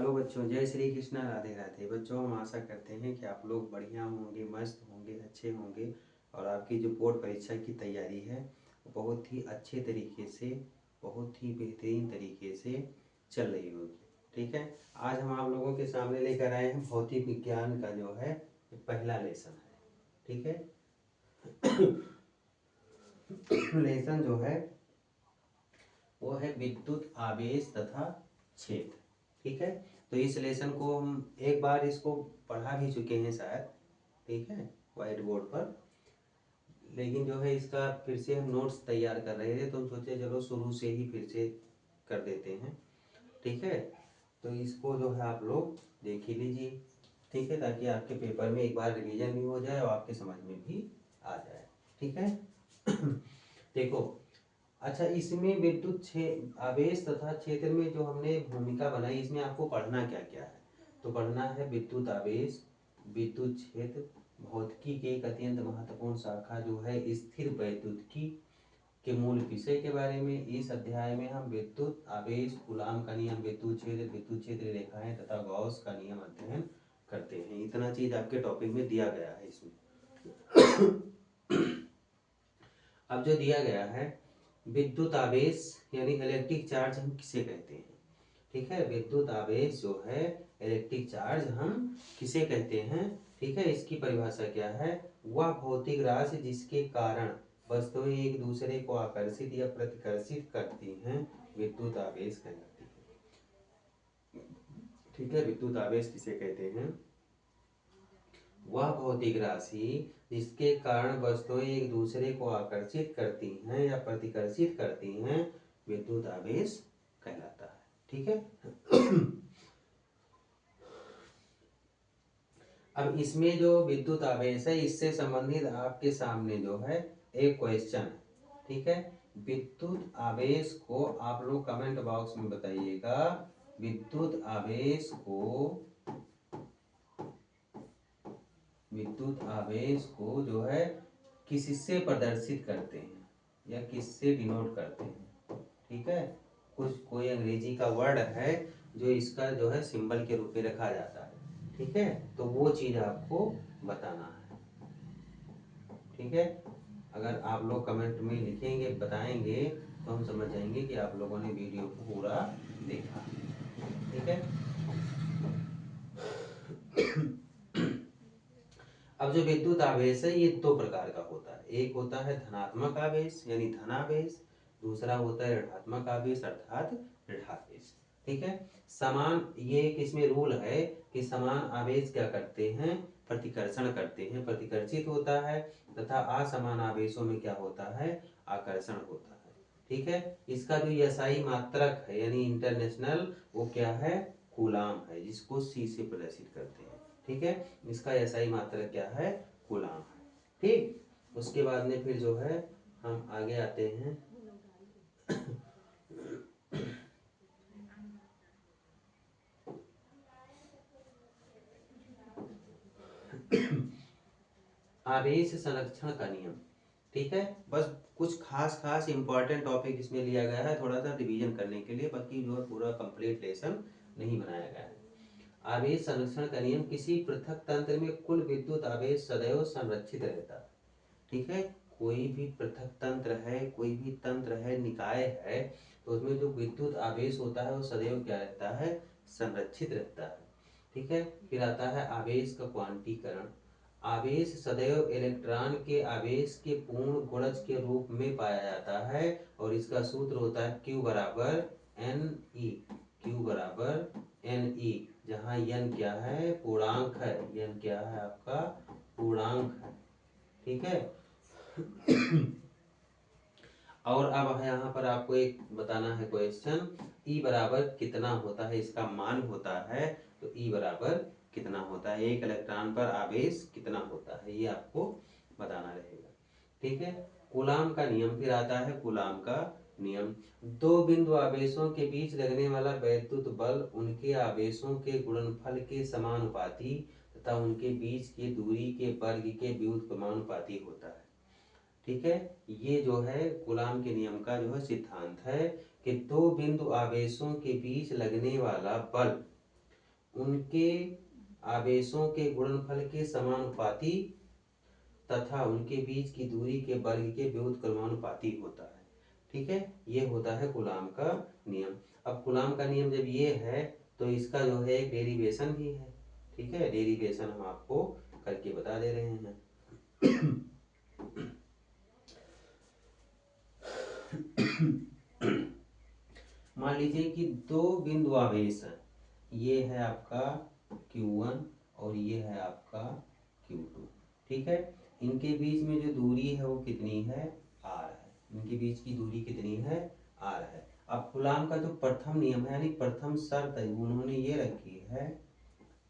Hello बच्चों, जय श्री कृष्णा, राधे राधे। बच्चों, हम आशा करते हैं कि आप लोग बढ़िया होंगे, मस्त होंगे, अच्छे होंगे और आपकी जो बोर्ड परीक्षा की तैयारी है वो बहुत ही अच्छे तरीके से, बहुत ही बेहतरीन तरीके से चल रही होगी। ठीक है। आज हम आप लोगों के सामने लेकर आए हैं भौतिक विज्ञान का जो है पहला लेसन है। ठीक है। लेसन जो है वो है विद्युत आवेश तथा क्षेत्र। ठीक है। तो इस लेसन को हम एक बार इसको पढ़ा भी चुके हैं शायद। ठीक है, व्हाइट बोर्ड पर। लेकिन जो है इसका फिर से हम नोट्स तैयार कर रहे थे तो हम सोचे चलो शुरू से ही फिर से कर देते हैं। ठीक है। तो इसको जो है आप लोग देख ही लीजिए। ठीक है, ताकि आपके पेपर में एक बार रिवीजन भी हो जाए और आपके समझ में भी आ जाए। ठीक है। देखो, अच्छा, इसमें विद्युत आवेश तथा क्षेत्र में जो हमने भूमिका बनाई, इसमें आपको पढ़ना क्या क्या है। तो पढ़ना है विद्युत आवेश, विद्युत क्षेत्र, भौतिकी के एक अत्यंत महत्वपूर्ण शाखा जो है स्थिर वैद्युतिकी के मूल विषय के बारे में। इस अध्याय में हम विद्युत आवेश, कूलाम का नियम, विद्युत क्षेत्र रेखाएं तथा गॉस का नियम अध्ययन करते हैं। इतना चीज आपके टॉपिक में दिया गया है इसमें। अब जो दिया गया है विद्युत आवेश यानी इलेक्ट्रिक चार्ज हम किसे कहते हैं। ठीक है, विद्युत आवेश जो है इलेक्ट्रिक चार्ज हम किसे कहते हैं। ठीक है, इसकी परिभाषा क्या है। वह भौतिक राशि जिसके कारण वस्तुएं एक दूसरे को आकर्षित या प्रतिकर्षित करती हैं विद्युत आवेश कहलाती है। ठीक है, विद्युत आवेश किसे कहते हैं। वह भौतिक राशि जिसके कारण वस्तुएं एक दूसरे को आकर्षित करती हैं या प्रतिकर्षित करती हैं विद्युत आवेश कहलाता है। ठीक है। अब इसमें जो विद्युत आवेश है इससे संबंधित आपके सामने जो है एक क्वेश्चन है। ठीक है। विद्युत आवेश को आप लोग कमेंट बॉक्स में बताइएगा। विद्युत आवेश को जो है किससे प्रदर्शित करते हैं या किससे डिनोट करते हैं। ठीक है। कोई अंग्रेजी का वर्ड है जो इसका जो है सिंबल के रूप में रखा जाता है। ठीक है, तो वो चीज आपको बताना है। ठीक है, अगर आप लोग कमेंट में लिखेंगे, बताएंगे, तो हम समझ जाएंगे कि आप लोगों ने वीडियो को पूरा देखा। ठीक है। अब जो विद्युत आवेश है ये दो प्रकार का होता है। एक होता है धनात्मक आवेश यानी धनावेश, दूसरा होता है ऋणात्मक आवेश अर्थात ऋणावेश। ठीक है। समान, ये एक इसमें रूल है कि समान आवेश क्या करते हैं, प्रतिकर्षण करते हैं, प्रतिकर्षित होता है, तथा असमान आवेशों में क्या होता है, आकर्षण होता है। ठीक है। इसका जो एसआई मात्रक है यानी इंटरनेशनल, वो क्या है, कूलाम है, जिसको सी से प्रदर्शित करते हैं। ठीक है, इसका एसआई मात्रक क्या है, कूलाम है। ठीक, उसके बाद में फिर जो है हम आगे आते हैं। आवेश संरक्षण का नियम। ठीक है, बस कुछ खास इंपॉर्टेंट टॉपिक इसमें लिया गया है थोड़ा सा रिवीजन करने के लिए, बाकी जो है पूरा कंप्लीट लेसन नहीं बनाया गया है। आवेश संरक्षण का नियम, किसी पृथक तंत्र में कुल विद्युत आवेश सदैव संरक्षित रहता है। ठीक है, कोई भी पृथक तंत्र है, कोई भी तंत्र है, निकाय है, तो उसमें जो विद्युत आवेश होता है वो सदैव क्या रहता है, संरक्षित रहता है। ठीक है। फिर आता है आवेश का क्वांटीकरण। आवेश सदैव इलेक्ट्रॉन के आवेश के पूर्ण गुणज के रूप में पाया जाता है और इसका सूत्र होता है Q बराबर NE। Q बराबर NE, जहाँ n क्या है, पूर्णांक है। n क्या है आपका, पूर्णांक है। ठीक है। और अब यहाँ पर आपको एक बताना है क्वेश्चन, E बराबर कितना होता है, इसका मान होता है। तो E बराबर कितना होता है, एक इलेक्ट्रॉन पर आवेश कितना होता है, ये आपको बताना रहेगा। ठीक है। कूलाम का नियम फिर आता है। कूलाम का नियम, दो बिंदु आवेशों के बीच लगने वाला वैद्युत बल उनके आवेशों के गुणनफल के समानुपाती तथा उनके बीच की दूरी के वर्ग के व्युत्क्रमानुपाती होता है। ठीक है, ये जो है कूलाम के नियम का जो है सिद्धांत है कि दो बिंदु आवेशों के बीच लगने वाला बल उनके आवेशों के गुणनफल के समानुपाती तथा उनके बीच की दूरी के वर्ग के व्युत्क्रमानुपाती होता है। ठीक है, ये होता है कूलाम का नियम। अब कूलाम का नियम जब ये है तो इसका जो है एक डेरिवेशन भी है। ठीक है, डेरिवेशन हम आपको करके बता दे रहे हैं। मान लीजिए कि दो बिंदु आवेश है, ये है आपका Q1 और ये है आपका Q2। ठीक है, इनके बीच में जो दूरी है वो कितनी है, R है। इनके बीच की दूरी कितनी है, R है। अब कूलाम का जो प्रथम नियम है यानी प्रथम शर्त है उन्होंने ये रखी है।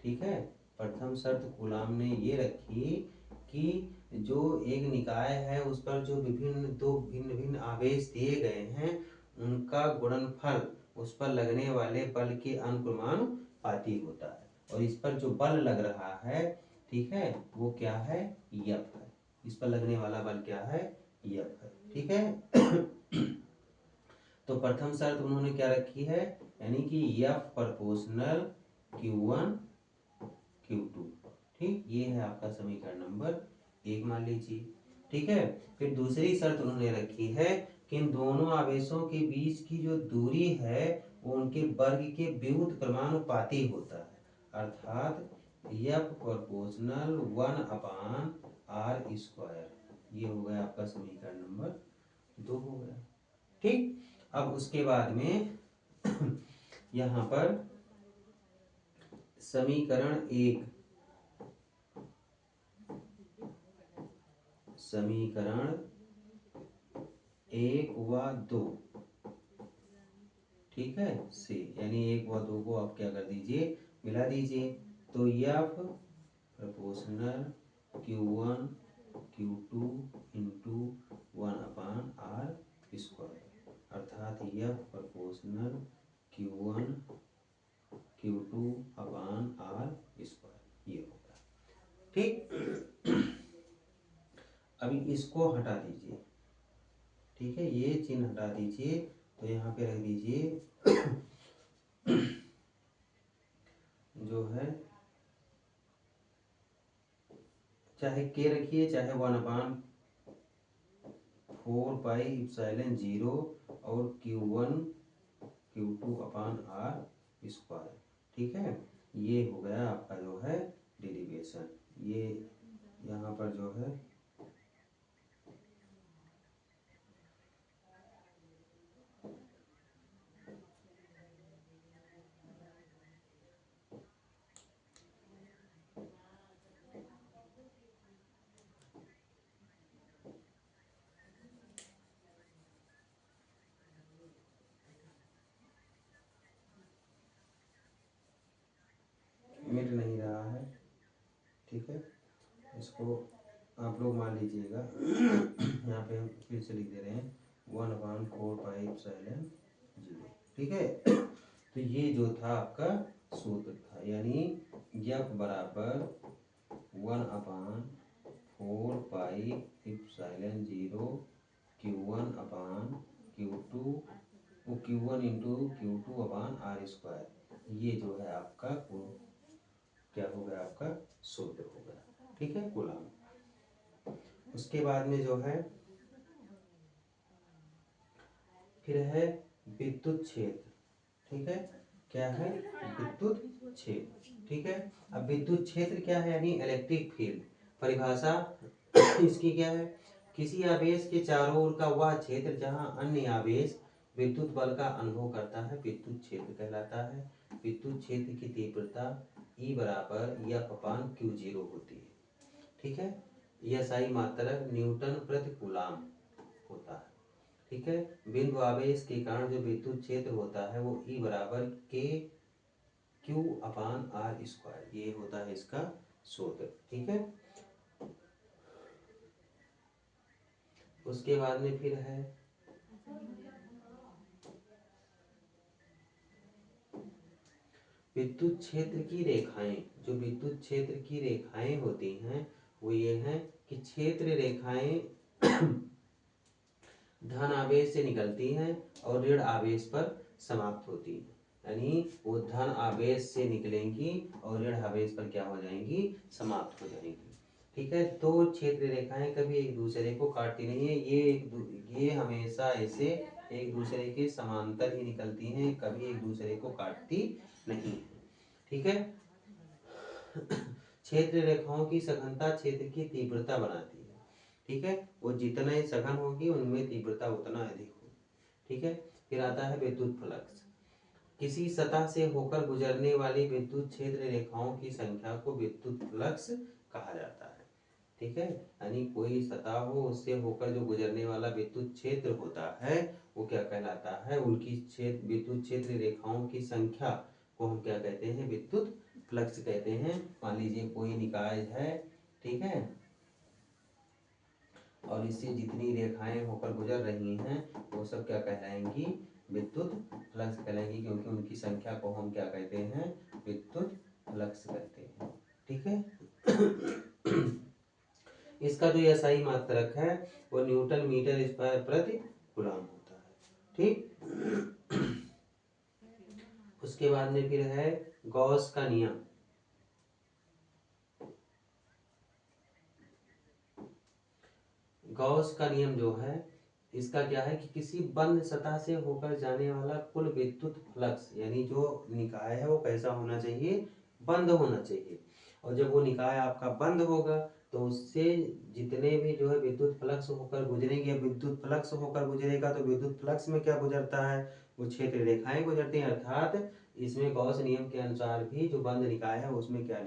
ठीक है, प्रथम शर्त कूलाम ने ये रखी कि जो एक निकाय है उस पर जो दो भिन्न भिन्न आवेश दिए गए हैं उनका गुणनफल उस पर लगने वाले बल के अनुक्रमानुपाती होता है, और इस पर जो बल लग रहा है, ठीक है, वो क्या है, यफ है। इस पर लगने वाला बल क्या है, यफ है। ठीक है। तो प्रथम शर्त उन्होंने क्या रखी है, यानी कि यफ प्रोपोर्शनल Q1 Q2। ठीक, ये है आपका समीकरण नंबर 1 मान लीजिए। ठीक है, फिर दूसरी शर्त उन्होंने रखी है कि इन दोनों आवेशों के बीच की जो दूरी है वो उनके वर्ग के व्युत्क्रमानुपाती होता है, अर्थात F प्रोपोर्शनल 1/r²। ये हो गया आपका समीकरण नंबर 2 हो गया। ठीक, अब उसके बाद में यहाँ पर समीकरण 1, समीकरण 1 व 2, ठीक है, से यानी 1 व 2 को आप क्या कर दीजिए, मिला दीजिए। तो F proportional Q1 Q2 into 1/r², अर्थात F प्रोपोर्शनल Q1 Q2/r², ये होगा। ठीक, अभी इसको हटा दीजिए। ठीक है, ये चिन्ह हटा दीजिए, तो यहाँ पे रख दीजिए जो है, चाहे के रखिए चाहे 1/4πε0 और Q1 Q2/r²। ठीक है, ये हो गया आपका जो है डेरिवेशन। ये यहाँ पर जो है मिट नहीं रहा है। ठीक है, इसको आप लोग मान लीजिएगा। यहाँ पे हम फिर से लिख दे रहे हैं 1/4πε0। ठीक है, तो ये जो था आपका सूत्र था, यानी F बराबर 1/4πε0 Q1 इंटू Q2/r²। ये जो है आपका क्या हो गया, आपका सूत्र हो गया। ठीक है, कूलाम। उसके बाद में जो है फिर है विद्युत क्षेत्र। ठीक है, क्या है, विद्युत क्षेत्र। ठीक है, अब विद्युत क्षेत्र क्या है, यानी इलेक्ट्रिक फील्ड। परिभाषा इसकी क्या है, किसी आवेश के चारों ओर का वह क्षेत्र जहां अन्य आवेश विद्युत बल का अनुभव करता है विद्युत क्षेत्र कहलाता है। विद्युत क्षेत्र की तीव्रता E बराबर F/Q0 होती है। ठीक है, यह सही मात्रक न्यूटन प्रति कूलाम होता है। ठीक है, बिंदु आवेश के कारण जो विद्युत क्षेत्र होता है वो E बराबर KQ/r², ये होता है इसका सूत्र। ठीक है, उसके बाद में फिर है विद्युत क्षेत्र की रेखाएं। जो विद्युत क्षेत्र की रेखाएं होती हैं वो ये हैं कि क्षेत्र रेखाएं धन आवेश से निकलती हैं और ऋण आवेश पर समाप्त होती हैं। यानी वो धन आवेश से निकलेंगी और ऋण आवेश पर क्या हो जाएंगी, समाप्त हो जाएंगी। ठीक है, तो क्षेत्र रेखाएं कभी एक दूसरे को काटती नहीं है, ये हमेशा ऐसे एक दूसरे के समांतर ही निकलती हैं, कभी एक दूसरे को काटती नहीं है। ठीक है, क्षेत्र रेखाओं की सघनता क्षेत्र की तीव्रता बनाती है। ठीक है, वो जितने सघन होगी उनमें तीव्रता उतना अधिक होगी। ठीक है, फिर आता है विद्युत फ्लक्स। किसी सतह से होकर गुजरने वाली विद्युत क्षेत्र रेखाओं की संख्या को विद्युत फ्लक्स कहा जाता है। ठीक है, यानी कोई सतह हो उससे होकर जो गुजरने वाला विद्युत क्षेत्र होता है वो क्या कहलाता है, उनकी विद्युत क्षेत्र रेखाओं की संख्या को हम क्या कहते हैं, विद्युत फ्लक्स कहते हैं। मान लीजिए कोई निकाय है, ठीक है, और इससे जितनी रेखाएं होकर गुजर रही हैं वो सब क्या कहलाएंगी, विद्युत फ्लक्स कहलाएंगी, क्योंकि उनकी संख्या को हम क्या कहते हैं, विद्युत फ्लक्स कहते हैं। ठीक है, इसका जो SI मात्रक है वो न्यूटन मीटर स्क्वायर प्रति कूलम होता है। ठीक, उसके बाद में फिर है गॉस का नियम। गॉस का नियम जो है इसका क्या है कि किसी बंद सतह से होकर जाने वाला कुल विद्युत फ्लक्स, यानी जो निकाय है वो कैसा होना चाहिए, बंद होना चाहिए। और जब वो निकाय आपका बंद होगा तो उससे जितने भी जो है विद्युत फ्लक्स होकर गुजरेंगे, विद्युत फ्लक्स होकर गुजरेगा तो विद्युत फ्लक्स में क्या गुजरता है, वो क्षेत्र रेखाएं गुजरती हैं। अर्थात इसमें गॉस नियम के अनुसार भी जो बंद निकाय है उसमें क्या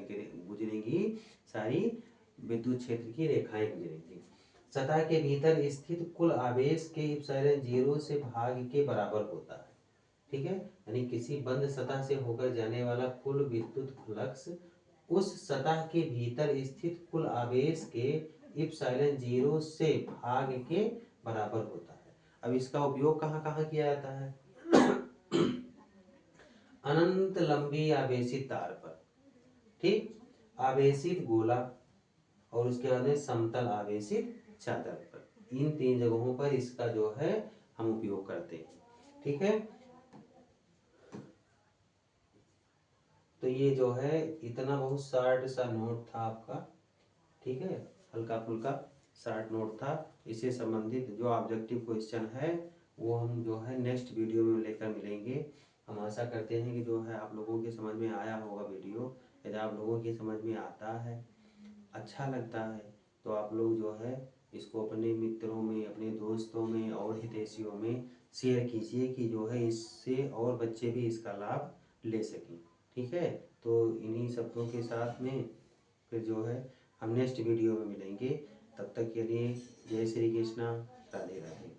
गुजरेंगी, सारी विद्युत क्षेत्र की रेखाएं गुजरेंगी। सतह के भीतर स्थित कुल आवेश के इप्सिलॉन 0 से भाग के बराबर होता है। ठीक है, यानी किसी बंद सतह से होकर जाने वाला कुल विद्युत फ्लक्स उस सतह के भीतर स्थित कुल आवेश के इप्सिलॉन 0 से भाग के बराबर होता है। अब इसका उपयोग कहाँ कहाँ किया जाता है, अनंत लंबी आवेशित तार पर, ठीक, आवेशित गोला और उसके बाद में समतल आवेशित चादर पर, इन 3 जगहों पर इसका जो है हम उपयोग करते हैं। ठीक है, तो ये जो है इतना बहुत शार्ट सा नोट था आपका। ठीक है, हल्का फुल्का शार्ट नोट था। इससे संबंधित जो ऑब्जेक्टिव क्वेश्चन है वो हम जो है नेक्स्ट वीडियो में लेकर मिलेंगे। हम आशा करते हैं कि जो है आप लोगों के समझ में आया होगा वीडियो। यदि आप लोगों की समझ में आता है, अच्छा लगता है, तो आप लोग जो है इसको अपने मित्रों में, अपने दोस्तों में और हितैषियों में शेयर कीजिए कि जो है इससे और बच्चे भी इसका लाभ ले सकें। ठीक है, तो इन्हीं शब्दों के साथ में फिर जो है हम नेक्स्ट वीडियो में मिलेंगे। तब तक के लिए जय श्री कृष्णा, राधे राधे।